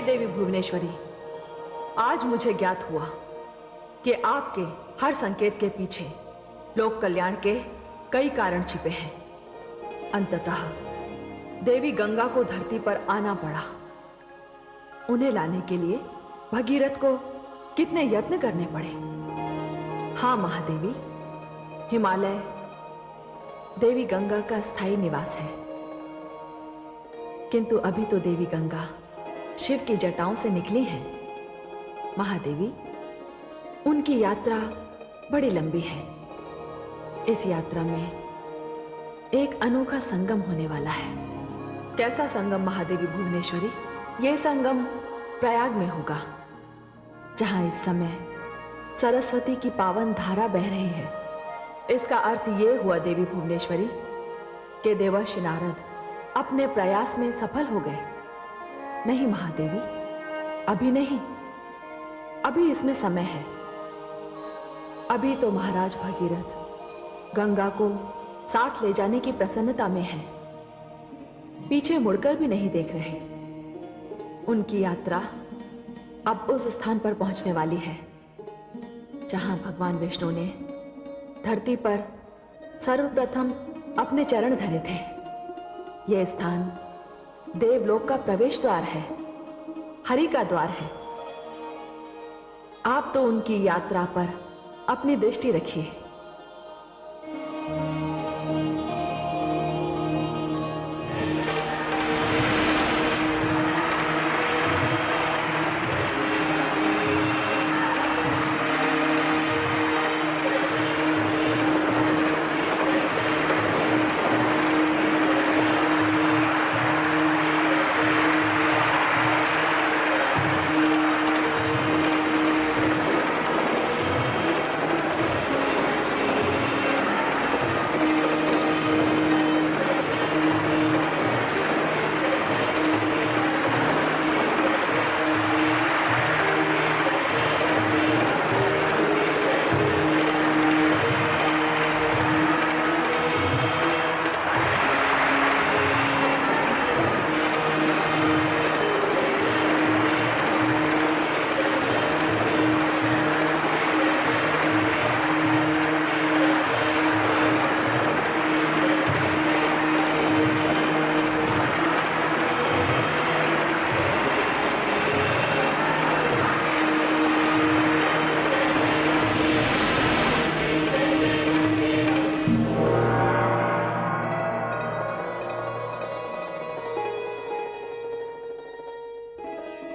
देवी भुवनेश्वरी, आज मुझे ज्ञात हुआ कि आपके हर संकेत के पीछे लोक कल्याण के कई कारण छिपे हैं। अंततः देवी गंगा को धरती पर आना पड़ा। उन्हें लाने के लिए भगीरथ को कितने यत्न करने पड़े। हाँ महादेवी, हिमालय देवी गंगा का स्थायी निवास है, किंतु अभी तो देवी गंगा शिव की जटाओं से निकली हैं। महादेवी, उनकी यात्रा बड़ी लंबी है। इस यात्रा में एक अनोखा संगम होने वाला है। कैसा संगम महादेवी भुवनेश्वरी? यह संगम प्रयाग में होगा, जहां इस समय सरस्वती की पावन धारा बह रही है। इसका अर्थ यह हुआ देवी भुवनेश्वरी कि देवर्षि नारद अपने प्रयास में सफल हो गए। नहीं महादेवी, अभी नहीं, अभी इसमें समय है। अभी तो महाराज भगीरथ गंगा को साथ ले जाने की प्रसन्नता में हैं। पीछे मुड़कर भी नहीं देख रहे। उनकी यात्रा अब उस स्थान पर पहुंचने वाली है जहां भगवान विष्णु ने धरती पर सर्वप्रथम अपने चरण धरे थे। यह स्थान देवलोक का प्रवेश द्वार है, हरि का द्वार है। आप तो उनकी यात्रा पर अपनी दृष्टि रखिए।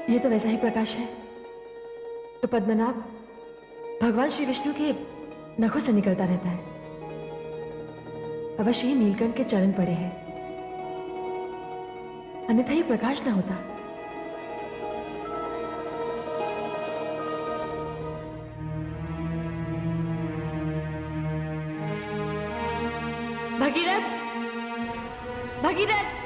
ये तो वैसा ही प्रकाश है तो पद्मनाभ भगवान श्री विष्णु के नखों से निकलता रहता है। अवश्य ही नीलकंठ के चरण पड़े हैं, अन्यथा ये प्रकाश ना होता। भगीरथ, भगीरथ,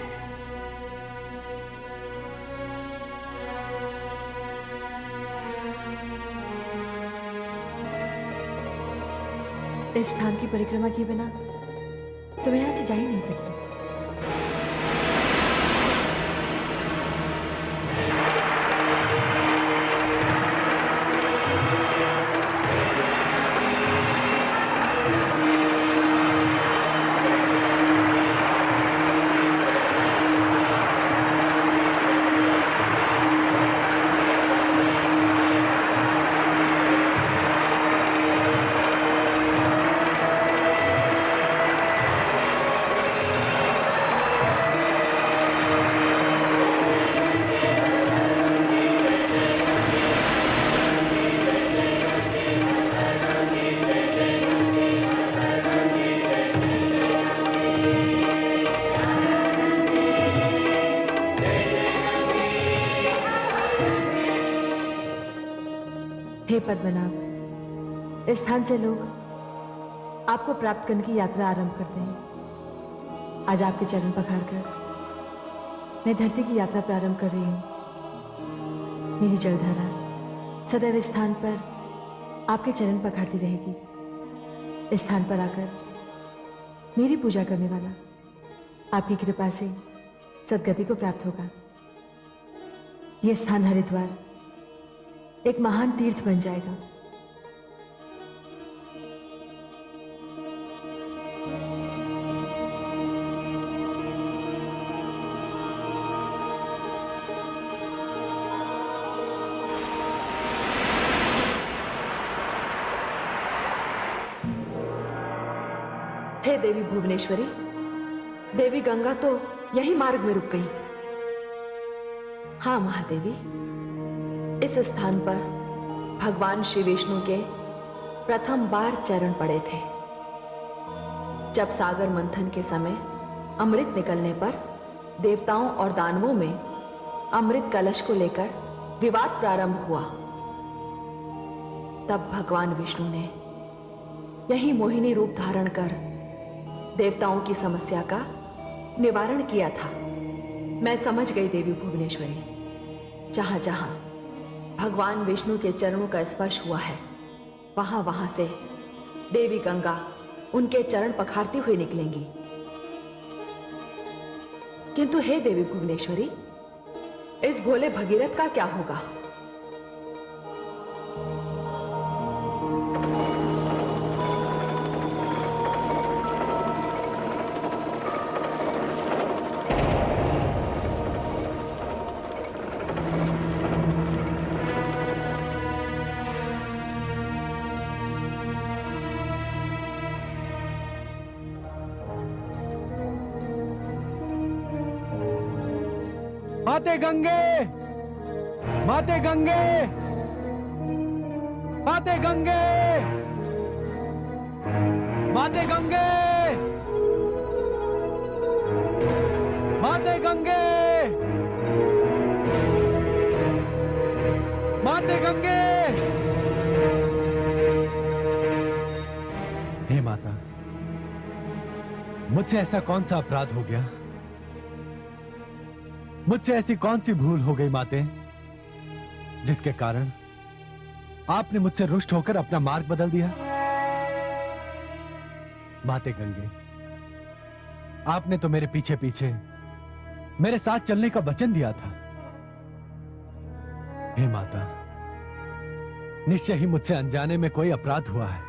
इस स्थान की परिक्रमा किए बिना तो मैं यहां से जा ही नहीं सकती। हे पद्मनाभ, इस स्थान से लोग आपको प्राप्त करने की यात्रा आरंभ करते हैं। आज आपके चरण पखार कर मैं धरती की यात्रा प्रारंभ कर रही हूं। मेरी जलधारा सदैव इस स्थान पर आपके चरण पखारती रहेगी। इस स्थान पर आकर मेरी पूजा करने वाला आपकी कृपा से सदगति को प्राप्त होगा। ये स्थान हरिद्वार एक महान तीर्थ बन जाएगा। हे देवी भुवनेश्वरी, देवी गंगा तो यही मार्ग में रुक गई। हाँ महादेवी, इस स्थान पर भगवान श्री विष्णु के प्रथम बार चरण पड़े थे। जब सागर मंथन के समय अमृत निकलने पर देवताओं और दानवों में अमृत कलश को लेकर विवाद प्रारंभ हुआ, तब भगवान विष्णु ने यही मोहिनी रूप धारण कर देवताओं की समस्या का निवारण किया था। मैं समझ गई देवी भुवनेश्वरी, जहां जहां भगवान विष्णु के चरणों का स्पर्श हुआ है, वहां वहां से देवी गंगा उनके चरण पखारती हुई निकलेंगी। किंतु हे देवी भुवनेश्वरी, इस भोले भगीरथ का क्या होगा? माते गंगे, माते गंगे, माते गंगे, माते गंगे, माते गंगे, माते गंगे। हे माता, मुझसे ऐसा कौन सा अपराध हो गया? मुझसे ऐसी कौन सी भूल हो गई माते, जिसके कारण आपने मुझसे रुष्ट होकर अपना मार्ग बदल दिया? माते गंगे, आपने तो मेरे पीछे पीछे मेरे साथ चलने का वचन दिया था। हे माता, निश्चय ही मुझसे अनजाने में कोई अपराध हुआ है।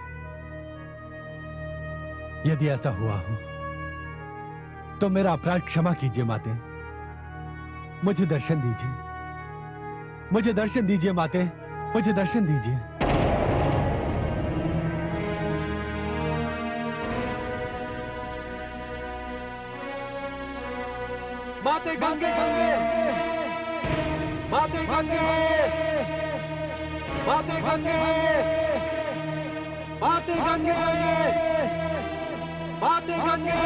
यदि ऐसा हुआ हो तो मेरा अपराध क्षमा कीजिए माते। मुझे दर्शन दीजिए, मुझे दर्शन दीजिए माते, मुझे दर्शन दीजिए। माते गंगे, माते गंगे, माते गंगे, माते गंगे, माते गंगे।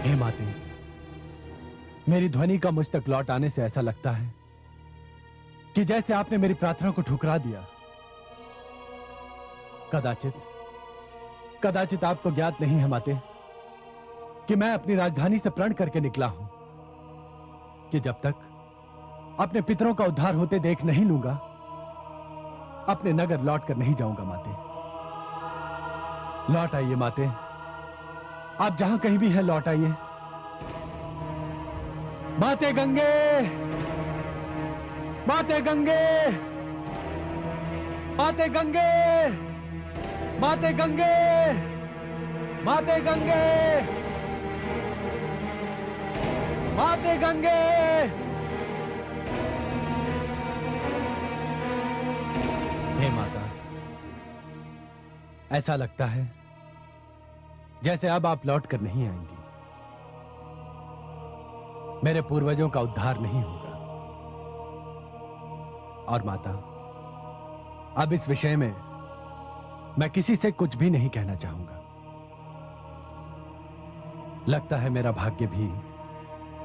हे माते, मेरी ध्वनि का मुझ तक लौट आने से ऐसा लगता है कि जैसे आपने मेरी प्रार्थना को ठुकरा दिया। कदाचित आपको ज्ञात नहीं है माते कि मैं अपनी राजधानी से प्रण करके निकला हूं कि जब तक अपने पितरों का उद्धार होते देख नहीं लूंगा, अपने नगर लौट कर नहीं जाऊंगा। माते, लौट आइए माते, आप जहां कहीं भी हैं लौट आइए। माते गंगे, माते गंगे, माते गंगे, माते गंगे, माते गंगे, माते गंगे। हे माता, ऐसा लगता है जैसे अब आप लौट कर नहीं आएंगी। मेरे पूर्वजों का उद्धार नहीं होगा। और माता, अब इस विषय में मैं किसी से कुछ भी नहीं कहना चाहूंगा। लगता है मेरा भाग्य भी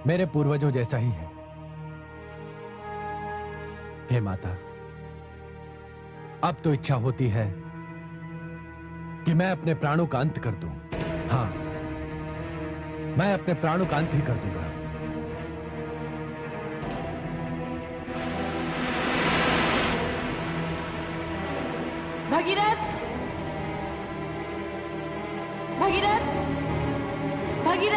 मेरे पूर्वजों जैसा ही है। हे माता, अब तो इच्छा होती है कि मैं अपने प्राणों का अंत कर दूं। हां, मैं अपने प्राणों का अंत ही कर दूंगा। भगीरथ, भगीरथ, भगीरथ।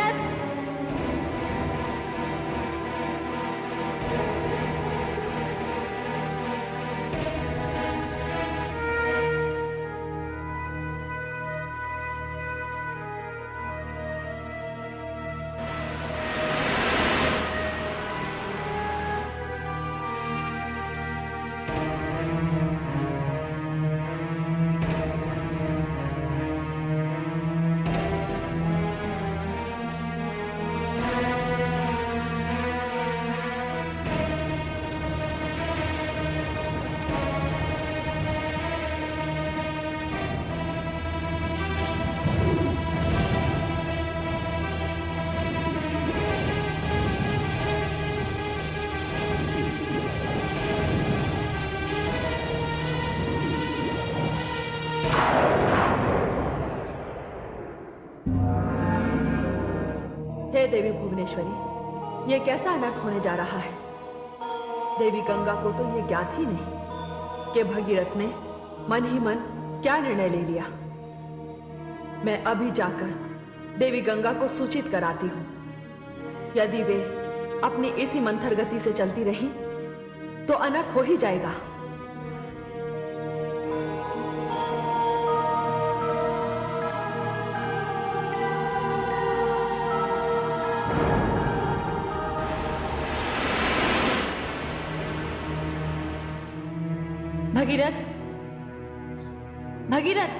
हे देवी भुवनेश्वरी, ये कैसा अनर्थ होने जा रहा है? देवी गंगा को तो ये ज्ञात ही नहीं कि भगीरथ ने मन ही मन क्या निर्णय ले लिया। मैं अभी जाकर देवी गंगा को सूचित कराती हूं। यदि वे अपनी इसी मंथर गति से चलती रहीं तो अनर्थ हो ही जाएगा। भगीरथ, भगीरथ!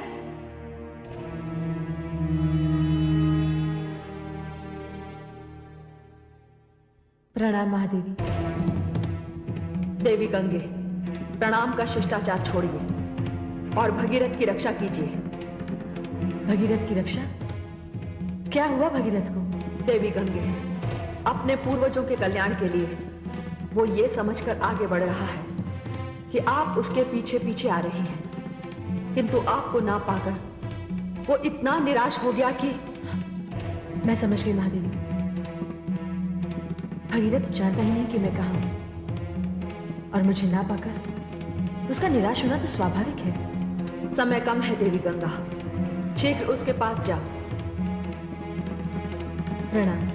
प्रणाम महादेवी। देवी गंगे, प्रणाम का शिष्टाचार छोड़िए और भगीरथ की रक्षा कीजिए। भगीरथ की रक्षा? क्या हुआ भगीरथ को? देवी गंगे अपने पूर्वजों के कल्याण के लिए वो ये समझकर आगे बढ़ रहा है कि आप उसके पीछे पीछे आ रही हैं, किंतु आपको ना पाकर वो इतना निराश हो गया कि... मैं समझ गई महादेवी। भगीरथ जानता ही नहीं कि मैं कहां हूं और मुझे ना पाकर उसका निराश होना तो स्वाभाविक है। समय कम है देवी गंगा, शीघ्र उसके पास जाओ। प्रणाम।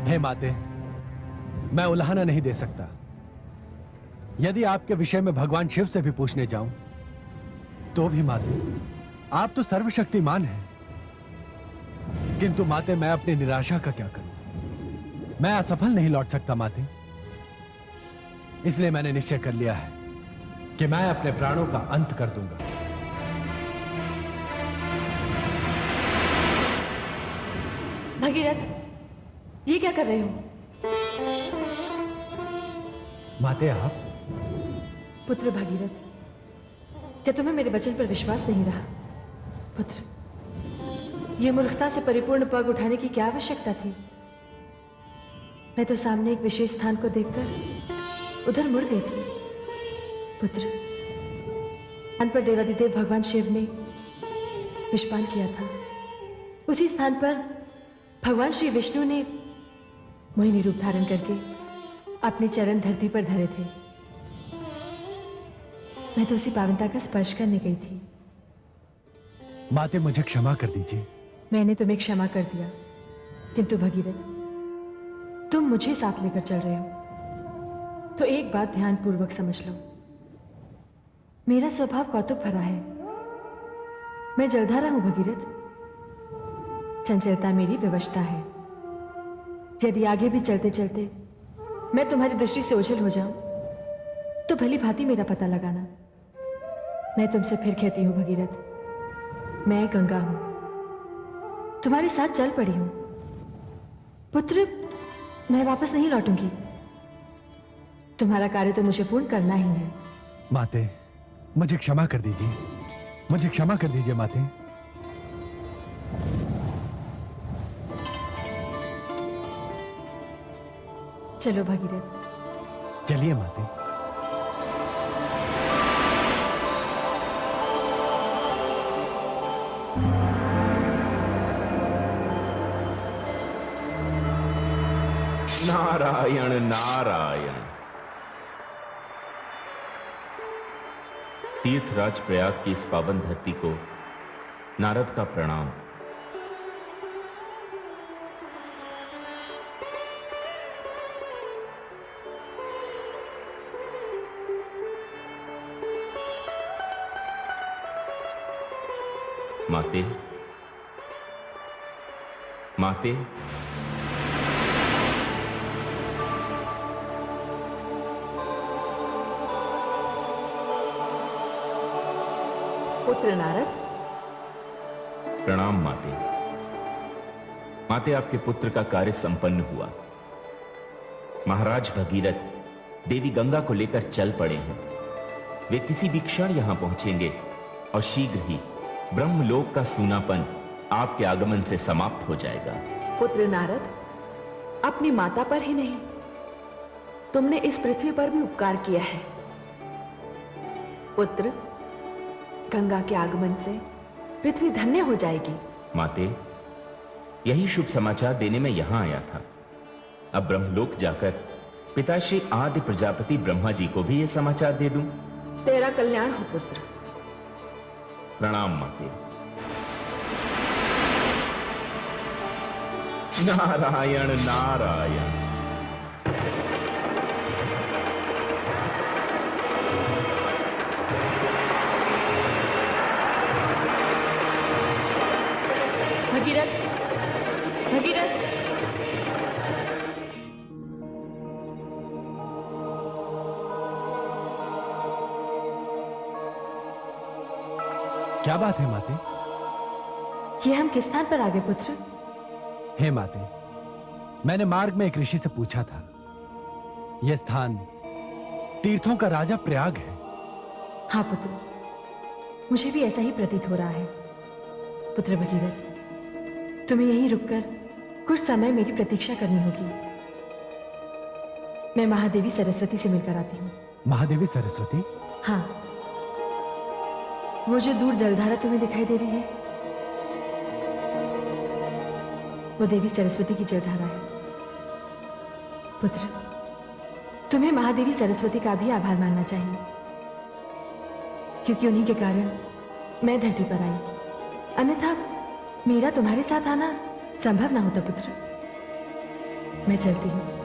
हे माते, मैं उल्हाना नहीं दे सकता। यदि आपके विषय में भगवान शिव से भी पूछने जाऊं तो भी माते, आप तो सर्वशक्तिमान हैं। किंतु माते, मैं अपनी निराशा का क्या करूं? मैं असफल नहीं लौट सकता माते। इसलिए मैंने निश्चय कर लिया है कि मैं अपने प्राणों का अंत कर दूंगा। भगीरथ, ये क्या कर रहे हो? माते, आप? पुत्र भगीरथ, क्या तुम्हें मेरे वचन पर विश्वास नहीं रहा? पुत्र, ये मूर्खता से परिपूर्ण पग उठाने की क्या आवश्यकता थी? मैं तो सामने एक विशेष स्थान को देखकर उधर मुड़ गई थी। पुत्र, स्थान पर देवादिदेव भगवान शिव ने विषपान किया था। उसी स्थान पर भगवान श्री विष्णु ने मोहिनी रूप धारण करके अपने चरण धरती पर धरे थे। मैं तो उसी पावनता का स्पर्श करने गई थी। माते, मुझे क्षमा कर दीजिए। मैंने तुम्हें क्षमा कर दिया, किंतु भगीरथ, तुम मुझे साथ लेकर चल रहे हो तो एक बात ध्यान पूर्वक समझ लो। मेरा स्वभाव कौतुक भरा है। मैं जलधारा हूं भगीरथ। चंचलता मेरी विवशता है। यदि आगे भी चलते चलते मैं तुम्हारी दृष्टि से ओझल हो जाऊं तो भली भांति मेरा पता लगाना। मैं तुमसे फिर कहती हूं भगीरथ, मैं गंगा हूं, तुम्हारे साथ चल पड़ी हूं। पुत्र, मैं वापस नहीं लौटूंगी। तुम्हारा कार्य तो मुझे पूर्ण करना ही है। माते, मुझे क्षमा कर दीजिए। मुझे क्षमा कर दीजिए माते। चलो भगीरथ। चलिए माते। नारायण नारायण। तीर्थराज प्रयाग की इस पावन धरती को नारद का प्रणाम। माते, माते, पुत्र नारद। प्रणाम माते। माते, आपके पुत्र का कार्य संपन्न हुआ। महाराज भगीरथ देवी गंगा को लेकर चल पड़े हैं। वे किसी भी क्षण यहां पहुंचेंगे और शीघ्र ही ब्रह्मलोक का सूनापन आपके आगमन से समाप्त हो जाएगा। पुत्र नारद, अपनी माता पर ही नहीं, तुमने इस पृथ्वी पर भी उपकार किया है। पुत्र, गंगा के आगमन से पृथ्वी धन्य हो जाएगी। माते, यही शुभ समाचार देने में यहां आया था। अब ब्रह्मलोक जाकर पिताश्री आदि प्रजापति ब्रह्मा जी को भी यह समाचार दे दूं। तेरा कल्याण हो पुत्र। प्रणाम माते। नारायण नारायण। भगीरथ, भगीरथ। क्या बात है माते? ये हम किस स्थान पर आ गए पुत्र? हे माते, मैंने मार्ग में एक ऋषि से पूछा था। यह स्थान तीर्थों का राजा प्रयाग है। हाँ पुत्र, मुझे भी ऐसा ही प्रतीत हो रहा है। पुत्र भगीरथ, तुम्हें यहीं रुककर कुछ समय मेरी प्रतीक्षा करनी होगी। मैं महादेवी सरस्वती से मिलकर आती हूँ। महादेवी सरस्वती? हाँ, वो जो दूर जलधारा तुम्हें दिखाई दे रही है, वो देवी सरस्वती की जलधारा है। पुत्र, तुम्हें महादेवी सरस्वती का भी आभार मानना चाहिए, क्योंकि उन्हीं के कारण मैं धरती पर आई। अन्यथा मेरा तुम्हारे साथ आना संभव ना होता पुत्र। मैं चलती हूँ।